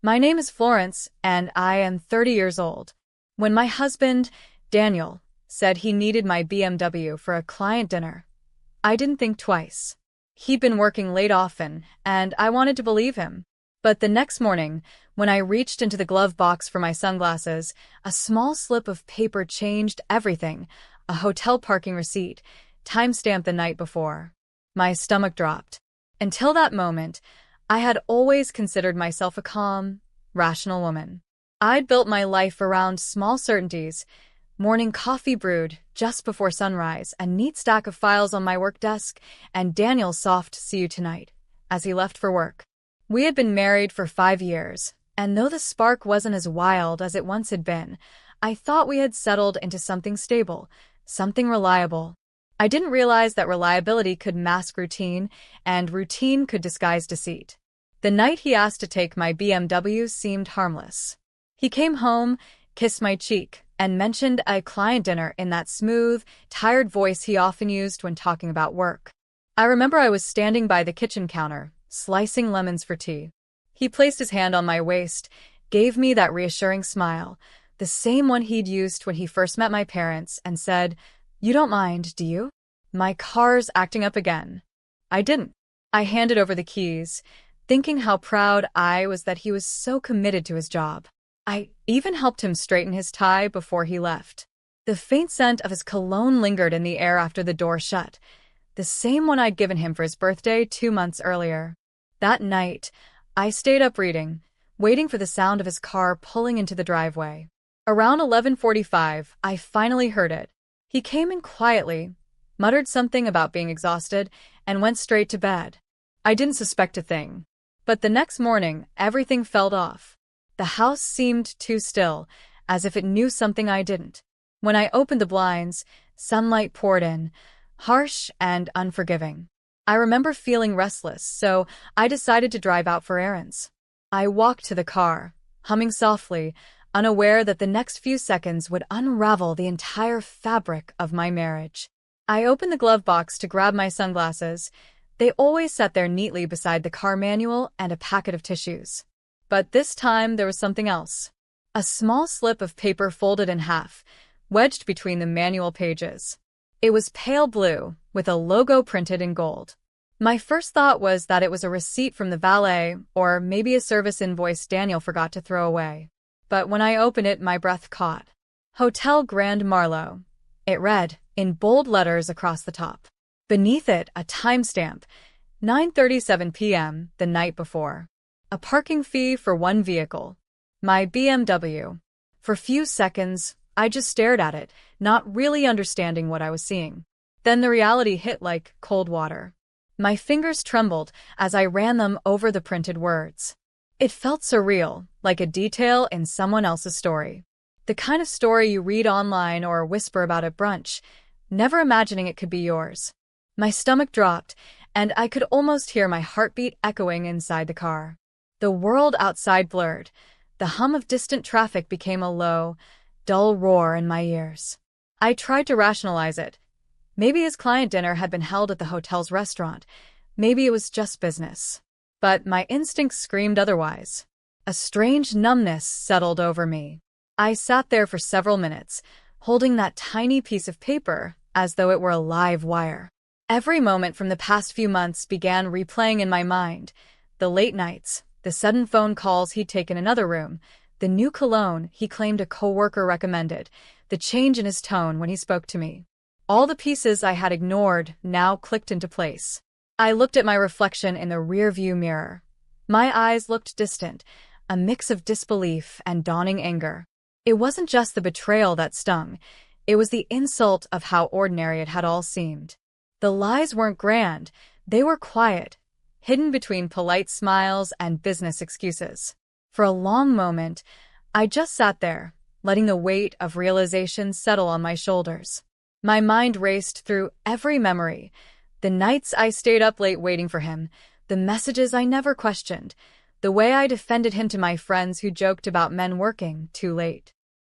My name is Florence, and I am 30 years old. When my husband, Daniel, said he needed my BMW for a client dinner, I didn't think twice. He'd been working late often, and I wanted to believe him. But the next morning, when I reached into the glove box for my sunglasses, a small slip of paper changed everything. A hotel parking receipt, timestamped the night before. My stomach dropped. Until that moment, I had always considered myself a calm, rational woman. I'd built my life around small certainties: morning coffee brewed just before sunrise, a neat stack of files on my work desk, and Daniel's soft "see you tonight" as he left for work. We had been married for 5 years, and though the spark wasn't as wild as it once had been, I thought we had settled into something stable, something reliable. I didn't realize that reliability could mask routine, and routine could disguise deceit. The night he asked to take my BMW seemed harmless. He came home, kissed my cheek, and mentioned a client dinner in that smooth, tired voice he often used when talking about work. I remember I was standing by the kitchen counter, slicing lemons for tea. He placed his hand on my waist, gave me that reassuring smile, the same one he'd used when he first met my parents, and said, "You don't mind, do you? My car's acting up again." I didn't. I handed over the keys, thinking how proud I was that he was so committed to his job. I even helped him straighten his tie before he left. The faint scent of his cologne lingered in the air after the door shut, the same one I'd given him for his birthday 2 months earlier. That night, I stayed up reading, waiting for the sound of his car pulling into the driveway. Around 11:45, I finally heard it. He came in quietly, muttered something about being exhausted, and went straight to bed. I didn't suspect a thing. But the next morning, everything felt off. The house seemed too still, as if it knew something I didn't. When I opened the blinds, sunlight poured in, harsh and unforgiving. I remember feeling restless, so I decided to drive out for errands. I walked to the car, humming softly, unaware that the next few seconds would unravel the entire fabric of my marriage. I opened the glove box to grab my sunglasses. They always sat there neatly beside the car manual and a packet of tissues. But this time there was something else. A small slip of paper folded in half, wedged between the manual pages. It was pale blue, with a logo printed in gold. My first thought was that it was a receipt from the valet, or maybe a service invoice Daniel forgot to throw away. But when I opened it, my breath caught. Hotel Grand Marlo. It read, in bold letters across the top. Beneath it, a timestamp, 9:37 p.m. the night before. A parking fee for one vehicle. My BMW. For a few seconds, I just stared at it, not really understanding what I was seeing. Then the reality hit like cold water. My fingers trembled as I ran them over the printed words. It felt surreal, like a detail in someone else's story. The kind of story you read online or whisper about at brunch, never imagining it could be yours. My stomach dropped, and I could almost hear my heartbeat echoing inside the car. The world outside blurred. The hum of distant traffic became a low, dull roar in my ears. I tried to rationalize it. Maybe his client dinner had been held at the hotel's restaurant. Maybe it was just business. But my instincts screamed otherwise. A strange numbness settled over me. I sat there for several minutes, holding that tiny piece of paper as though it were a live wire. Every moment from the past few months began replaying in my mind. The late nights, the sudden phone calls he'd taken in another room, the new cologne he claimed a coworker recommended, the change in his tone when he spoke to me. All the pieces I had ignored now clicked into place. I looked at my reflection in the rearview mirror. My eyes looked distant, a mix of disbelief and dawning anger. It wasn't just the betrayal that stung. It was the insult of how ordinary it had all seemed. The lies weren't grand, they were quiet, hidden between polite smiles and business excuses. For a long moment, I just sat there, letting the weight of realization settle on my shoulders. My mind raced through every memory, the nights I stayed up late waiting for him, the messages I never questioned, the way I defended him to my friends who joked about men working too late.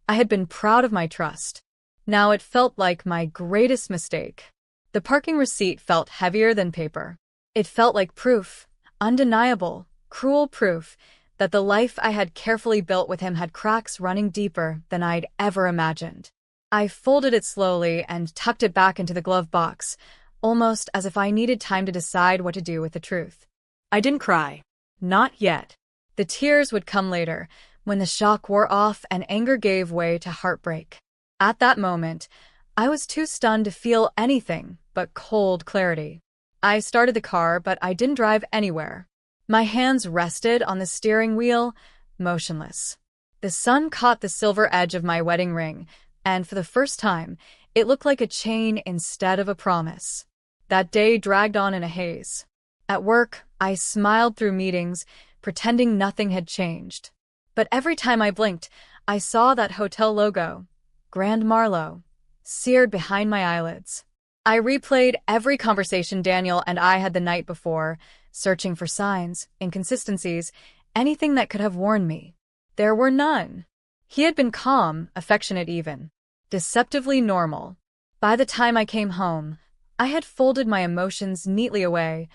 I had been proud of my trust. Now it felt like my greatest mistake. The parking receipt felt heavier than paper. It felt like proof, undeniable, cruel proof, that the life I had carefully built with him had cracks running deeper than I'd ever imagined. I folded it slowly and tucked it back into the glove box, almost as if I needed time to decide what to do with the truth. I didn't cry. Not yet. The tears would come later, when the shock wore off and anger gave way to heartbreak. At that moment, I was too stunned to feel anything but cold clarity. I started the car, but I didn't drive anywhere. My hands rested on the steering wheel, motionless. The sun caught the silver edge of my wedding ring, and for the first time, it looked like a chain instead of a promise. That day dragged on in a haze. At work, I smiled through meetings, pretending nothing had changed. But every time I blinked, I saw that hotel logo, Grand Marlo, seared behind my eyelids. I replayed every conversation Daniel and I had the night before, searching for signs, inconsistencies, anything that could have warned me. There were none. He had been calm, affectionate even, deceptively normal. By the time I came home, I had folded my emotions neatly away,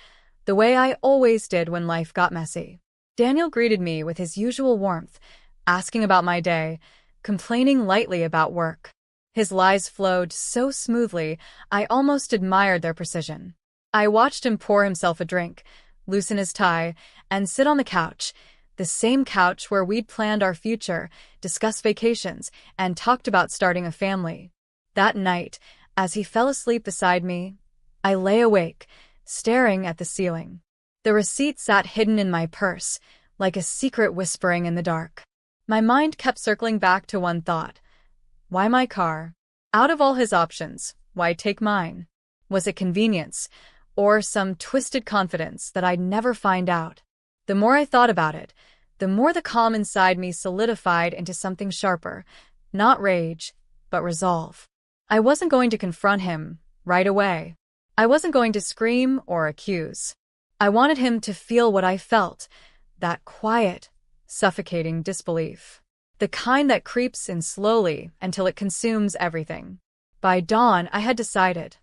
the way I always did when life got messy. Daniel greeted me with his usual warmth, asking about my day, complaining lightly about work. His lies flowed so smoothly, I almost admired their precision. I watched him pour himself a drink, loosen his tie, and sit on the couch, the same couch where we'd planned our future, discussed vacations, and talked about starting a family. That night, as he fell asleep beside me, I lay awake, staring at the ceiling. The receipt sat hidden in my purse, like a secret whispering in the dark. My mind kept circling back to one thought. Why my car? Out of all his options, why take mine? Was it convenience, or some twisted confidence that I'd never find out? The more I thought about it, the more the calm inside me solidified into something sharper, not rage, but resolve. I wasn't going to confront him right away. I wasn't going to scream or accuse. I wanted him to feel what I felt, that quiet, suffocating disbelief. The kind that creeps in slowly until it consumes everything. By dawn, I had decided.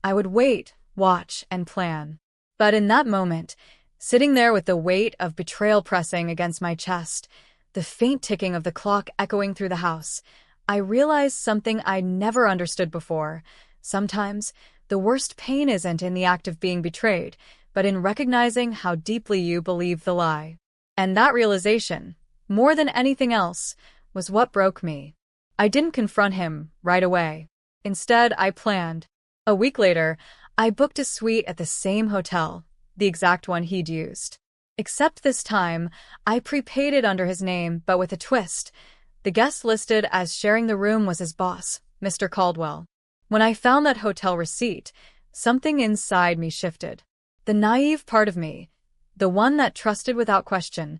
I would wait, watch, and plan. But in that moment, sitting there with the weight of betrayal pressing against my chest, the faint ticking of the clock echoing through the house, I realized something I'd never understood before. Sometimes, the worst pain isn't in the act of being betrayed, but in recognizing how deeply you believe the lie. And that realization, more than anything else, was what broke me. I didn't confront him right away. Instead, I planned. A week later, I booked a suite at the same hotel, the exact one he'd used. Except this time, I prepaid it under his name, but with a twist. The guest listed as sharing the room was his boss, Mr. Caldwell. When I found that hotel receipt, something inside me shifted. The naive part of me, the one that trusted without question,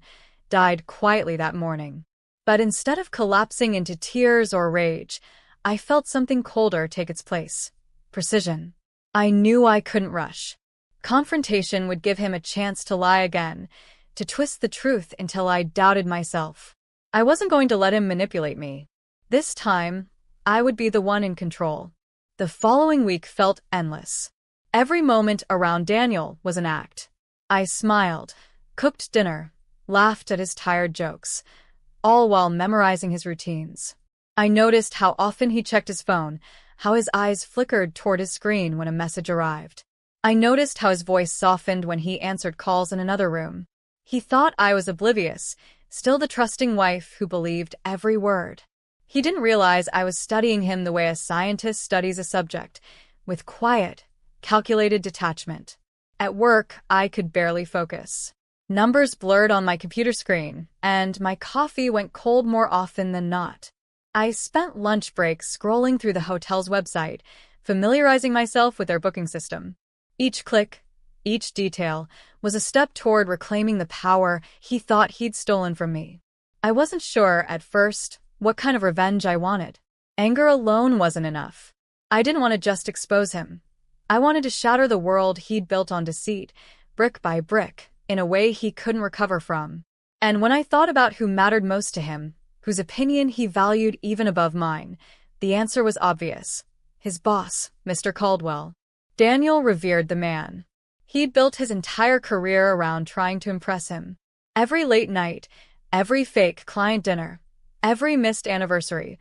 died quietly that morning. But instead of collapsing into tears or rage, I felt something colder take its place. Precision. I knew I couldn't rush. Confrontation would give him a chance to lie again, to twist the truth until I doubted myself. I wasn't going to let him manipulate me. This time, I would be the one in control. The following week felt endless. Every moment around Daniel was an act. I smiled, cooked dinner, laughed at his tired jokes, all while memorizing his routines. I noticed how often he checked his phone, how his eyes flickered toward his screen when a message arrived. I noticed how his voice softened when he answered calls in another room. He thought I was oblivious, still the trusting wife who believed every word. He didn't realize I was studying him the way a scientist studies a subject, with quiet, calculated detachment. At work, I could barely focus. Numbers blurred on my computer screen, and my coffee went cold more often than not. I spent lunch breaks scrolling through the hotel's website, familiarizing myself with their booking system. Each click, each detail, was a step toward reclaiming the power he thought he'd stolen from me. I wasn't sure, at first, what kind of revenge I wanted. Anger alone wasn't enough. I didn't want to just expose him. I wanted to shatter the world he'd built on deceit, brick by brick, in a way he couldn't recover from. And when I thought about who mattered most to him, whose opinion he valued even above mine, the answer was obvious. His boss, Mr. Caldwell. Daniel revered the man. He'd built his entire career around trying to impress him. Every late night, Every fake client dinner, every missed anniversary,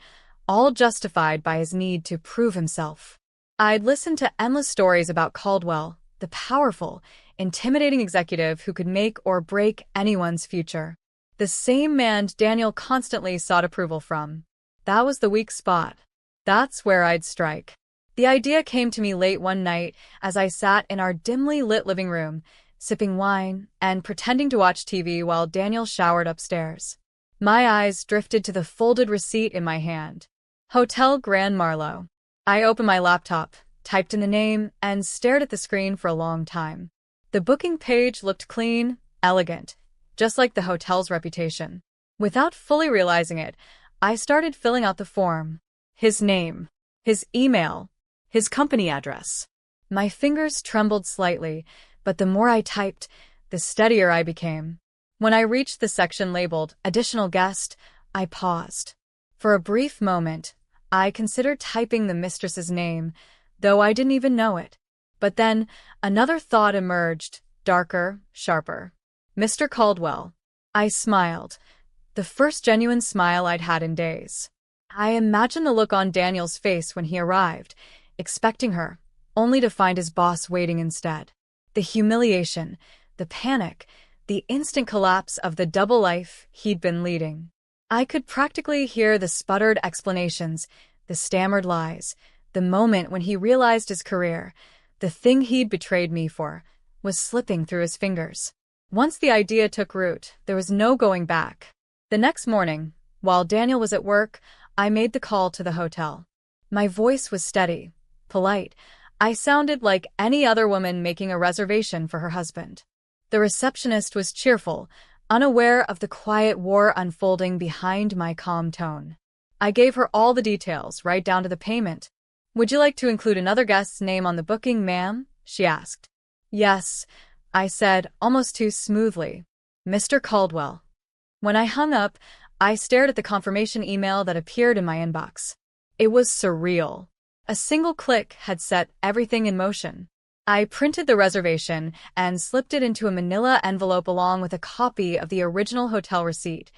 all justified by his need to prove himself. I'd listened to endless stories about Caldwell, the powerful, intimidating executive who could make or break anyone's future. The same man Daniel constantly sought approval from. That was the weak spot. That's where I'd strike. The idea came to me late one night as I sat in our dimly lit living room, sipping wine and pretending to watch TV while Daniel showered upstairs. My eyes drifted to the folded receipt in my hand. Hotel Grand Marlo. I opened my laptop, typed in the name, and stared at the screen for a long time. The booking page looked clean, elegant, just like the hotel's reputation. Without fully realizing it, I started filling out the form. His name, his email, his company address. My fingers trembled slightly, but the more I typed, the steadier I became. When I reached the section labeled Additional Guest, I paused. For a brief moment, I considered typing the mistress's name, though I didn't even know it. But then, another thought emerged, darker, sharper. Mr. Caldwell. I smiled, the first genuine smile I'd had in days. I imagined the look on Daniel's face when he arrived, expecting her, only to find his boss waiting instead. The humiliation, the panic, the instant collapse of the double life he'd been leading. I could practically hear the sputtered explanations, the stammered lies, the moment when he realized his career, the thing he'd betrayed me for, was slipping through his fingers. Once the idea took root, there was no going back. The next morning, while Daniel was at work, I made the call to the hotel. My voice was steady, polite. I sounded like any other woman making a reservation for her husband. The receptionist was cheerful, unaware of the quiet war unfolding behind my calm tone. I gave her all the details, right down to the payment. "Would you like to include another guest's name on the booking, ma'am?" she asked. "Yes," I said, almost too smoothly. "Mr. Caldwell." When I hung up, I stared at the confirmation email that appeared in my inbox. It was surreal. A single click had set everything in motion. I printed the reservation and slipped it into a manila envelope along with a copy of the original hotel receipt,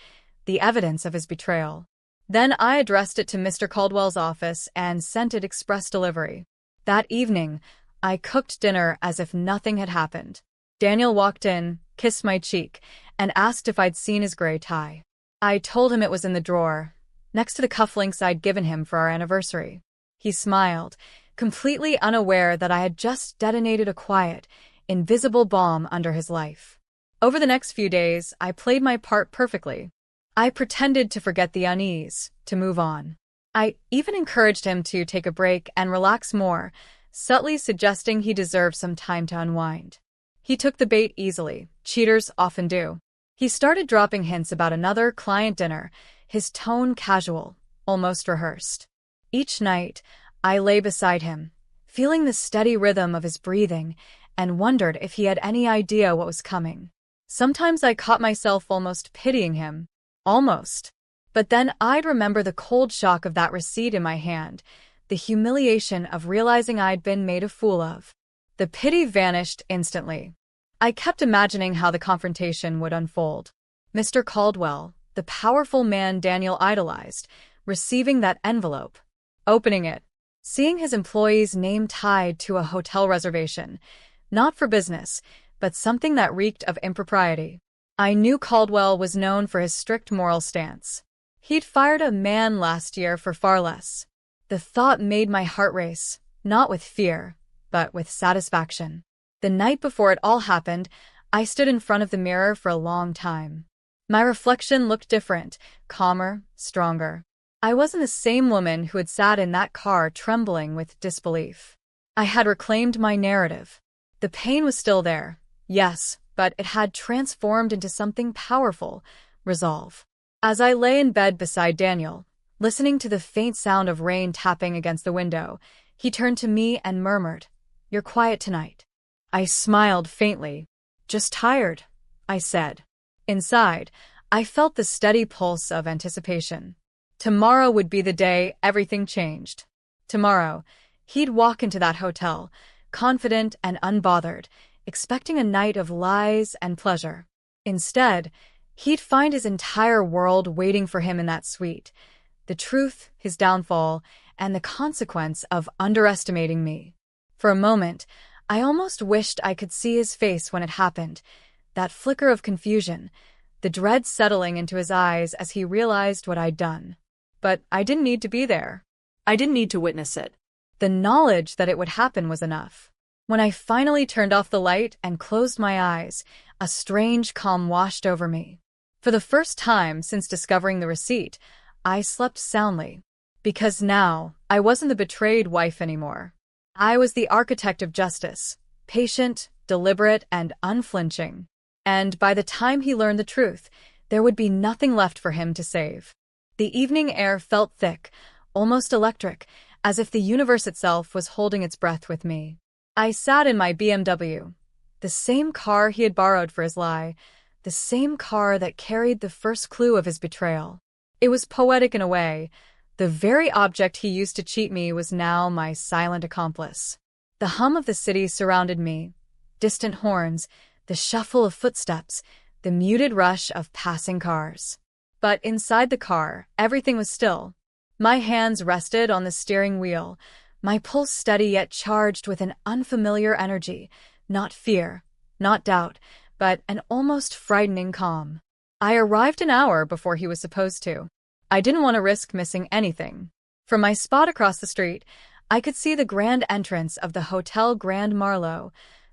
the evidence of his betrayal. Then I addressed it to Mr. Caldwell's office and sent it express delivery. That evening, I cooked dinner as if nothing had happened. Daniel walked in, kissed my cheek, and asked if I'd seen his gray tie. I told him it was in the drawer, next to the cufflinks I'd given him for our anniversary. He smiled, completely unaware that I had just detonated a quiet, invisible bomb under his life. Over the next few days, I played my part perfectly. I pretended to forget the unease, to move on. I even encouraged him to take a break and relax more, subtly suggesting he deserved some time to unwind. He took the bait easily, cheaters often do. He started dropping hints about another client dinner, his tone casual, almost rehearsed. Each night, I lay beside him, feeling the steady rhythm of his breathing, and wondered if he had any idea what was coming. Sometimes I caught myself almost pitying him. Almost. But then I'd remember the cold shock of that receipt in my hand, the humiliation of realizing I'd been made a fool of. The pity vanished instantly. I kept imagining how the confrontation would unfold. Mr. Caldwell, the powerful man Daniel idolized, receiving that envelope, opening it, seeing his employee's name tied to a hotel reservation, not for business, but something that reeked of impropriety. I knew Caldwell was known for his strict moral stance. He'd fired a man last year for far less. The thought made my heart race, not with fear, but with satisfaction. The night before it all happened, I stood in front of the mirror for a long time. My reflection looked different, calmer, stronger. I wasn't the same woman who had sat in that car trembling with disbelief. I had reclaimed my narrative. The pain was still there, yes, but it had transformed into something powerful, resolve. As I lay in bed beside Daniel, listening to the faint sound of rain tapping against the window, he turned to me and murmured, "You're quiet tonight." I smiled faintly. "Just tired," I said. Inside, I felt the steady pulse of anticipation. Tomorrow would be the day everything changed. Tomorrow, he'd walk into that hotel, confident and unbothered, expecting a night of lies and pleasure. Instead, He'd find his entire world waiting for him in that suite. The truth, his downfall, and the consequence of underestimating me. For a moment, I almost wished I could see his face when it happened. That flicker of confusion, the dread settling into his eyes as he realized what I'd done. But I didn't need to be there. I didn't need to witness it. The knowledge that it would happen was enough. When I finally turned off the light and closed my eyes, a strange calm washed over me. For the first time since discovering the receipt, I slept soundly. Because now, I wasn't the betrayed wife anymore. I was the architect of justice, patient, deliberate, and unflinching. And by the time he learned the truth, there would be nothing left for him to save. The evening air felt thick, almost electric, as if the universe itself was holding its breath with me. I sat in my BMW, the same car he had borrowed for his lie, the same car that carried the first clue of his betrayal. It was poetic in a way. The very object he used to cheat me was now my silent accomplice. The hum of the city surrounded me, distant horns, the shuffle of footsteps, the muted rush of passing cars. But inside the car, everything was still. My hands rested on the steering wheel, my pulse steady yet charged with an unfamiliar energy, not fear, not doubt, but an almost frightening calm. I arrived an hour before he was supposed to. I didn't want to risk missing anything. From my spot across the street, I could see the grand entrance of the Hotel Grand Marlo,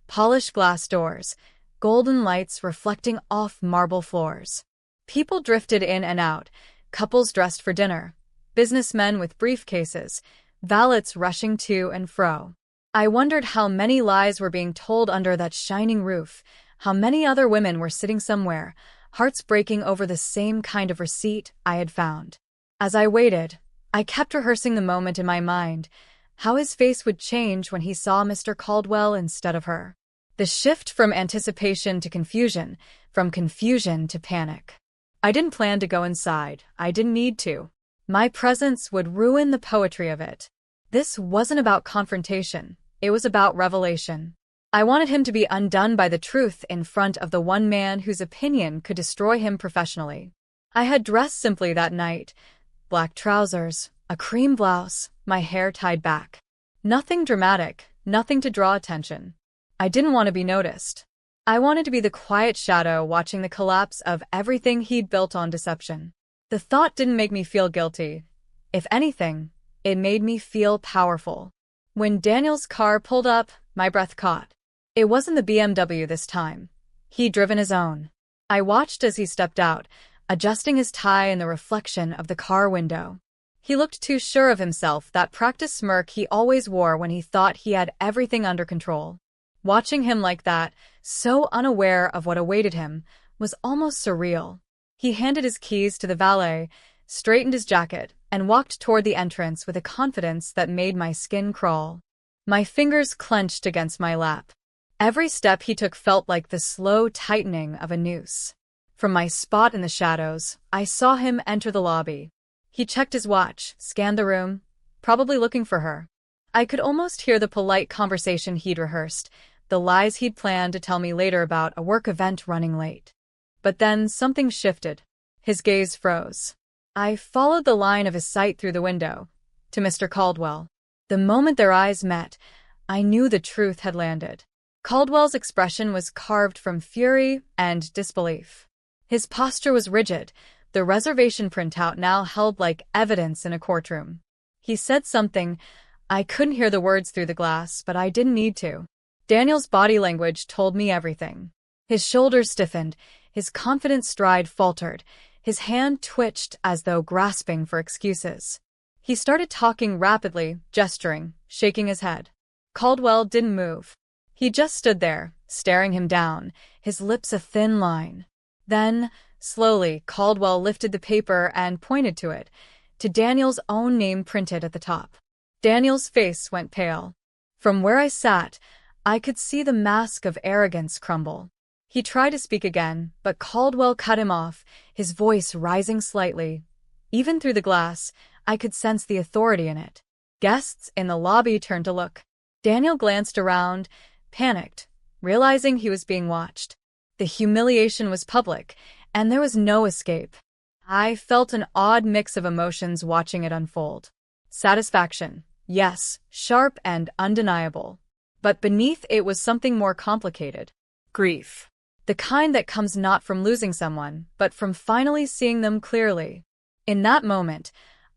polished glass doors, golden lights reflecting off marble floors. People drifted in and out, couples dressed for dinner, businessmen with briefcases, valets rushing to and fro. I wondered how many lies were being told under that shining roof, how many other women were sitting somewhere, hearts breaking over the same kind of receipt I had found. As I waited, I kept rehearsing the moment in my mind, how his face would change when he saw Mr. Caldwell instead of her. The shift from anticipation to confusion, from confusion to panic. I didn't plan to go inside. I didn't need to. My presence would ruin the poetry of it. This wasn't about confrontation. It was about revelation. I wanted him to be undone by the truth in front of the one man whose opinion could destroy him professionally. I had dressed simply that night. Black trousers, a cream blouse, my hair tied back. Nothing dramatic, nothing to draw attention. I didn't want to be noticed. I wanted to be the quiet shadow watching the collapse of everything he'd built on deception. The thought didn't make me feel guilty. If anything, it made me feel powerful. When Daniel's car pulled up, my breath caught. It wasn't the BMW this time. He'd driven his own. I watched as he stepped out, adjusting his tie in the reflection of the car window. He looked too sure of himself, that practiced smirk he always wore when he thought he had everything under control. Watching him like that, so unaware of what awaited him, was almost surreal. He handed his keys to the valet, straightened his jacket, and walked toward the entrance with a confidence that made my skin crawl. My fingers clenched against my lap. Every step he took felt like the slow tightening of a noose. From my spot in the shadows, I saw him enter the lobby. He checked his watch, scanned the room, probably looking for her. I could almost hear the polite conversation he'd rehearsed, the lies he'd planned to tell me later about a work event running late. But then something shifted. His gaze froze. I followed the line of his sight through the window, to Mr. Caldwell. The moment their eyes met, I knew the truth had landed. Caldwell's expression was carved from fury and disbelief. His posture was rigid, the reservation printout now held like evidence in a courtroom. He said something. I couldn't hear the words through the glass, but I didn't need to. Daniel's body language told me everything. His shoulders stiffened, his confident stride faltered, his hand twitched as though grasping for excuses. He started talking rapidly, gesturing, shaking his head. Caldwell didn't move. He just stood there, staring him down, his lips a thin line. Then, slowly, Caldwell lifted the paper and pointed to it, to Daniel's own name printed at the top. Daniel's face went pale. From where I sat, I could see the mask of arrogance crumble. He tried to speak again, but Caldwell cut him off, his voice rising slightly. Even through the glass, I could sense the authority in it. Guests in the lobby turned to look. Daniel glanced around, panicked, realizing he was being watched. The humiliation was public, and there was no escape. I felt an odd mix of emotions watching it unfold. Satisfaction, yes, sharp and undeniable. But beneath it was something more complicated. Grief. The kind that comes not from losing someone, but from finally seeing them clearly. In that moment,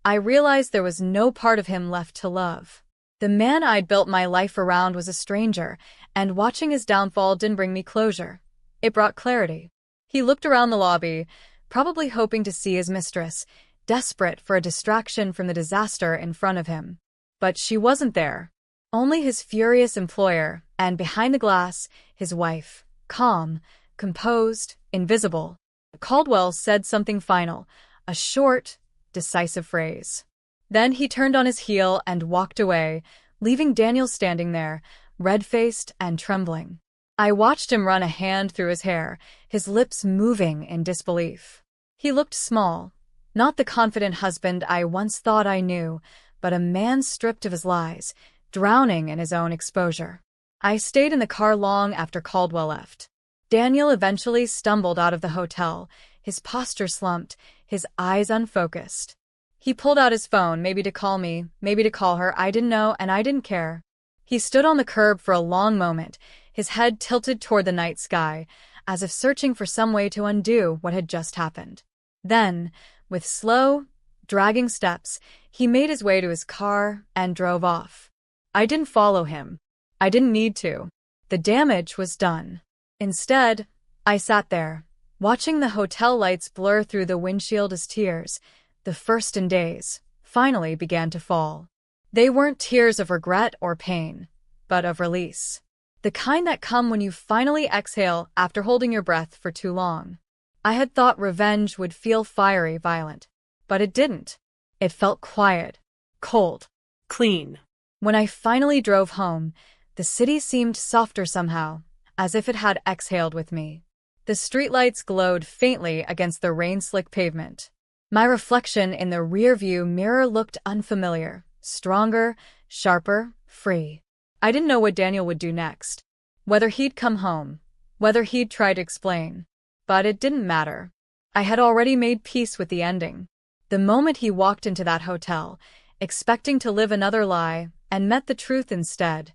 I realized there was no part of him left to love. The man I'd built my life around was a stranger, and watching his downfall didn't bring me closure. It brought clarity. He looked around the lobby, probably hoping to see his mistress, desperate for a distraction from the disaster in front of him. But she wasn't there. Only his furious employer, and behind the glass, his wife, calm, composed, invisible. Caldwell said something final, a short, decisive phrase. Then he turned on his heel and walked away, leaving Daniel standing there, red-faced and trembling. I watched him run a hand through his hair, his lips moving in disbelief. He looked small, not the confident husband I once thought I knew, but a man stripped of his lies, drowning in his own exposure. I stayed in the car long after Caldwell left. Daniel eventually stumbled out of the hotel, his posture slumped, his eyes unfocused. He pulled out his phone, maybe to call me, maybe to call her, I didn't know, and I didn't care. He stood on the curb for a long moment, his head tilted toward the night sky, as if searching for some way to undo what had just happened. Then, with slow, dragging steps, he made his way to his car and drove off. I didn't follow him. I didn't need to. The damage was done. Instead, I sat there, watching the hotel lights blur through the windshield as tears, the first in days, finally began to fall. They weren't tears of regret or pain, but of release. The kind that come when you finally exhale after holding your breath for too long. I had thought revenge would feel fiery, violent, but it didn't. It felt quiet, cold, Clean. When I finally drove home, the city seemed softer somehow, as if it had exhaled with me. The streetlights glowed faintly against the rain-slick pavement. My reflection in the rear-view mirror looked unfamiliar, stronger, sharper, free. I didn't know what Daniel would do next, whether he'd come home, whether he'd try to explain. But it didn't matter. I had already made peace with the ending. The moment he walked into that hotel, expecting to live another lie, and met the truth instead,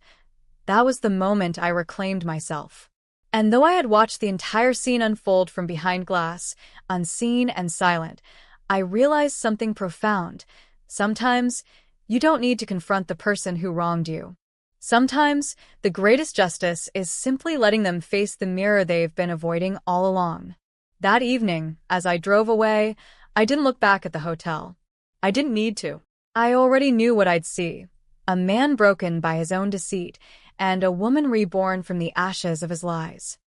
that was the moment I reclaimed myself. And though I had watched the entire scene unfold from behind glass, unseen and silent, I realized something profound. Sometimes, you don't need to confront the person who wronged you. Sometimes, the greatest justice is simply letting them face the mirror they've been avoiding all along. That evening, as I drove away, I didn't look back at the hotel. I didn't need to. I already knew what I'd see. A man broken by his own deceit, and a woman reborn from the ashes of his lies.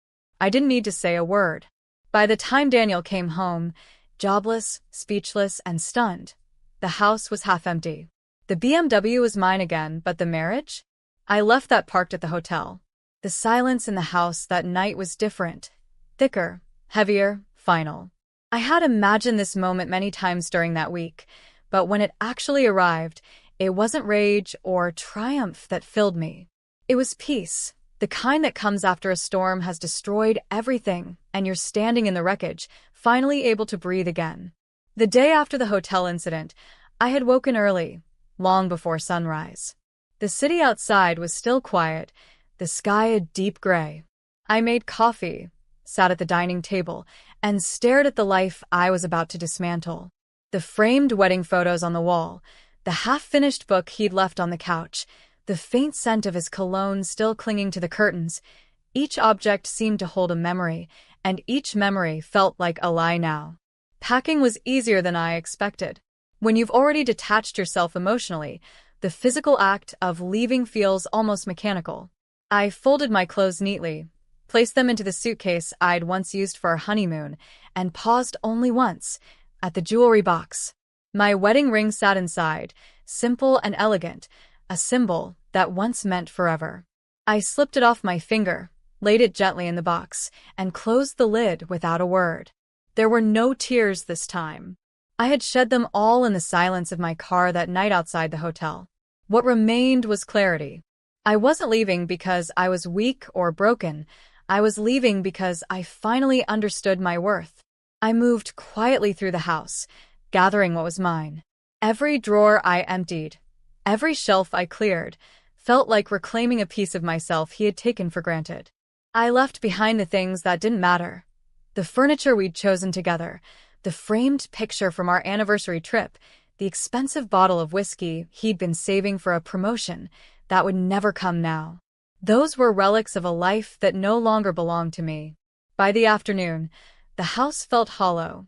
I didn't need to say a word. By the time Daniel came home, jobless, speechless, and stunned, the house was half empty. The BMW was mine again, but the marriage? I left that parked at the hotel. The silence in the house that night was different, thicker, heavier, final. I had imagined this moment many times during that week, but when it actually arrived, it wasn't rage or triumph that filled me. It was peace, the kind that comes after a storm has destroyed everything and you're standing in the wreckage, finally able to breathe again. The day after the hotel incident, I had woken early, long before sunrise. The city outside was still quiet, the sky a deep gray. I made coffee, sat at the dining table, and stared at the life I was about to dismantle. The framed wedding photos on the wall, the half-finished book he'd left on the couch, the faint scent of his cologne still clinging to the curtains. Each object seemed to hold a memory, and each memory felt like a lie now. Packing was easier than I expected. When you've already detached yourself emotionally, the physical act of leaving feels almost mechanical. I folded my clothes neatly, placed them into the suitcase I'd once used for our honeymoon, and paused only once, at the jewelry box. My wedding ring sat inside, simple and elegant, a symbol that once meant forever. I slipped it off my finger, laid it gently in the box, and closed the lid without a word. There were no tears this time. I had shed them all in the silence of my car that night outside the hotel. What remained was clarity. I wasn't leaving because I was weak or broken. I was leaving because I finally understood my worth. I moved quietly through the house, gathering what was mine. Every drawer I emptied, every shelf I cleared, felt like reclaiming a piece of myself he had taken for granted. I left behind the things that didn't matter. The furniture we'd chosen together, the framed picture from our anniversary trip, the expensive bottle of whiskey he'd been saving for a promotion that would never come now. Those were relics of a life that no longer belonged to me. By the afternoon, the house felt hollow,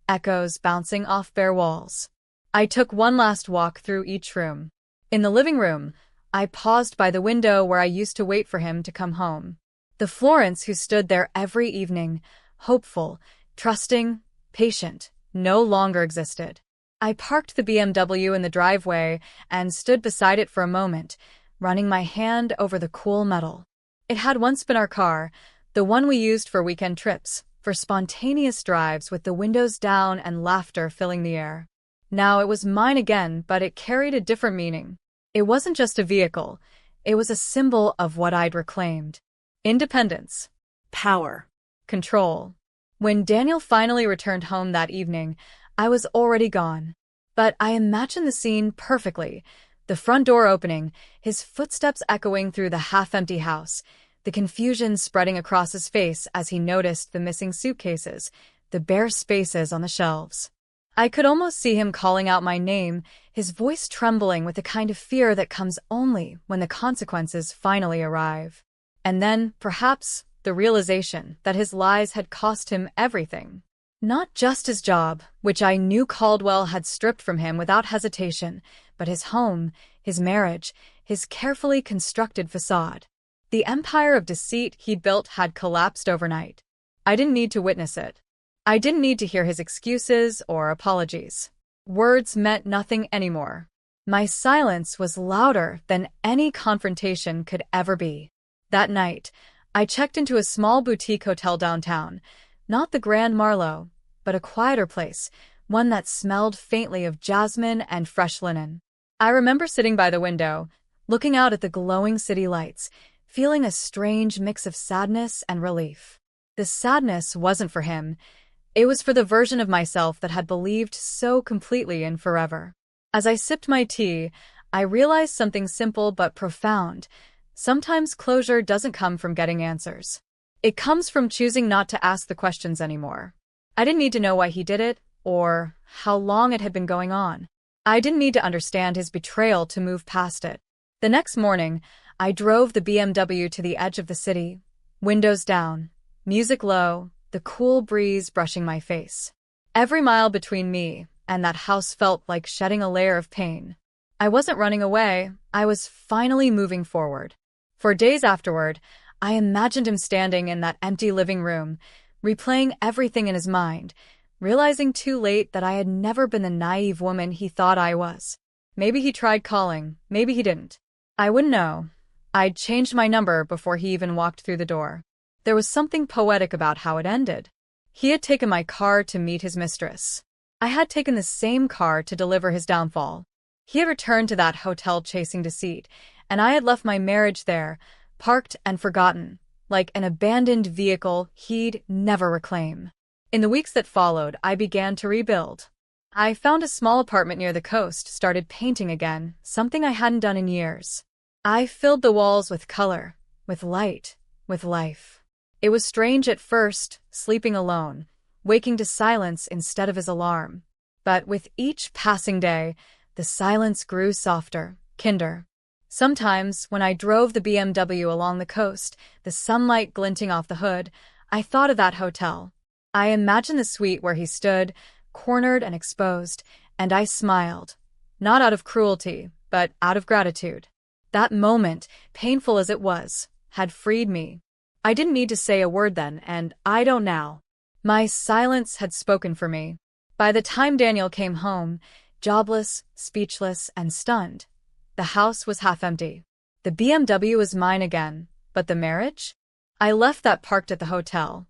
echoes bouncing off bare walls. I took one last walk through each room. In the living room, I paused by the window where I used to wait for him to come home. The Florence who stood there every evening, hopeful, trusting, patient, no longer existed. I parked the BMW in the driveway and stood beside it for a moment, running my hand over the cool metal. It had once been our car, the one we used for weekend trips, for spontaneous drives with the windows down and laughter filling the air. Now it was mine again, but it carried a different meaning. It wasn't just a vehicle, it was a symbol of what I'd reclaimed. Independence. Power. Control. When Daniel finally returned home that evening, I was already gone. But I imagined the scene perfectly. The front door opening, his footsteps echoing through the half-empty house, the confusion spreading across his face as he noticed the missing suitcases, the bare spaces on the shelves. I could almost see him calling out my name, his voice trembling with the kind of fear that comes only when the consequences finally arrive. And then, perhaps, the realization that his lies had cost him everything. Not just his job, which I knew Caldwell had stripped from him without hesitation, but his home, his marriage, his carefully constructed facade. The empire of deceit he'd built had collapsed overnight. I didn't need to witness it. I didn't need to hear his excuses or apologies. Words meant nothing anymore. My silence was louder than any confrontation could ever be. That night, I checked into a small boutique hotel downtown, not the Grand Marlo, but a quieter place, one that smelled faintly of jasmine and fresh linen. I remember sitting by the window, looking out at the glowing city lights, feeling a strange mix of sadness and relief. The sadness wasn't for him. It was for the version of myself that had believed so completely in forever. As I sipped my tea, I realized something simple but profound. Sometimes closure doesn't come from getting answers. It comes from choosing not to ask the questions anymore. I didn't need to know why he did it, or how long it had been going on. I didn't need to understand his betrayal to move past it. The next morning, I drove the BMW to the edge of the city, windows down, music low, the cool breeze brushing my face. Every mile between me and that house felt like shedding a layer of pain. I wasn't running away, I was finally moving forward. For days afterward, I imagined him standing in that empty living room, replaying everything in his mind, realizing too late that I had never been the naive woman he thought I was. Maybe he tried calling, maybe he didn't. I wouldn't know. I'd changed my number before he even walked through the door. There was something poetic about how it ended. He had taken my car to meet his mistress. I had taken the same car to deliver his downfall. He had returned to that hotel chasing deceit, and I had left my marriage there, parked and forgotten, like an abandoned vehicle he'd never reclaim. In the weeks that followed, I began to rebuild. I found a small apartment near the coast, started painting again, something I hadn't done in years. I filled the walls with color, with light, with life. It was strange at first, sleeping alone, waking to silence instead of his alarm. But with each passing day, the silence grew softer, kinder. Sometimes, when I drove the BMW along the coast, the sunlight glinting off the hood, I thought of that hotel. I imagined the suite where he stood, cornered and exposed, and I smiled. Not out of cruelty, but out of gratitude. That moment, painful as it was, had freed me. I didn't need to say a word then, and I don't now. My silence had spoken for me. By the time Daniel came home, jobless, speechless, and stunned, the house was half empty. The BMW was mine again, but the marriage? I left that parked at the hotel,